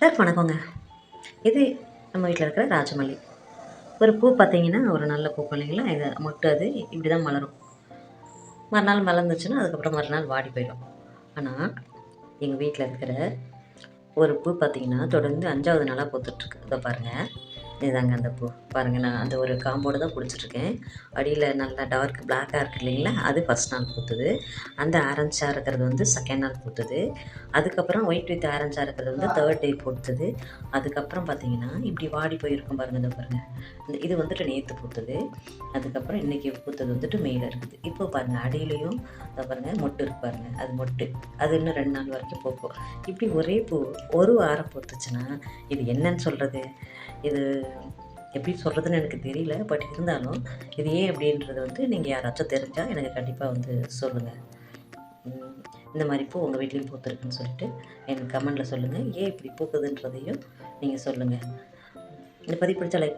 Sir வணக்கங்க. இது நம்ம வீட்ல இருக்கிற ராஜமல்லி. ஒரு பூ பார்த்தீங்கன்னா, ஒரு நல்ல பூ இல்லைங்களா? இது மொட்டு அது இப்படி தான் மலரும். மறுநாள் மலர்ந்துச்சுன்னா, அதுக்கப்புறம் மறுநாள் வாடி போயிடும். ஆனா, எங்க வீட்ல இருக்கிற ஒரு பூ பார்த்தீங்கன்னா, தொடர்ந்து 5வது நாளா பூத்துட்ருக்கு. இதோ பாருங்க. இதுதாங்க அந்த பூ. பாருங்க நான் அந்த ஒரு காம்போட தான் பிடிச்சிட்ருக்கேன். அடியில நல்லா டார்க் பிளாக்கா இருக்கு இல்லைங்களா? அது ஃபர்ஸ்ட் நாள் பூத்தது. அந்த ஆரஞ்சா இருக்கிறது வந்து செகண்ட் நாள் பூத்தது. அதுக்கப்புறம் ஒயிட் வித் ஆரஞ்சா இருக்கிறது வந்து 3 டே பூத்தது. அதுக்கப்புறம் பார்த்தீங்கன்னா, இப்படி வாடி போயிருக்கும் பாருங்க. இதோ பாருங்க. இது வந்துட்டு நேத்து பூத்தது. அதுக்கப்புறம் இன்னைக்கு பூத்தது வந்துட்டு மேல இருக்குது. இப்போ பாருங்க அடியிலயும் இதோ பாருங்க மொட்டு இருக்கு பாருங்க. அது மொட்டு. அது இன்னும் 2 நாள் வரைக்கும் பூக்கும். இப்படி ஒரே பூ ஒரு வாரம் பூத்துச்சுன்னா, இது என்னன்னு சொல்றது? இது எப்படி சொல்கிறதுன்னு எனக்கு தெரியல. பட் இருந்தாலும், இது ஏன் அப்படின்றது வந்து நீங்க யாராச்சும் தெரிஞ்சா எனக்கு கண்டிப்பா வந்து சொல்லுங்க. ம். இந்த மாரி பூ உங்க வீட்லயும் பூத்திருக்குன்னு சொல்லிட்டு எனக்கு கமெண்ட்ல சொல்லுங்க. ஏன் இப்படி பூக்குதுன்றதையும் நீங்க சொல்லுங்க. இந்த பதிவு பிடிச்சா லைக்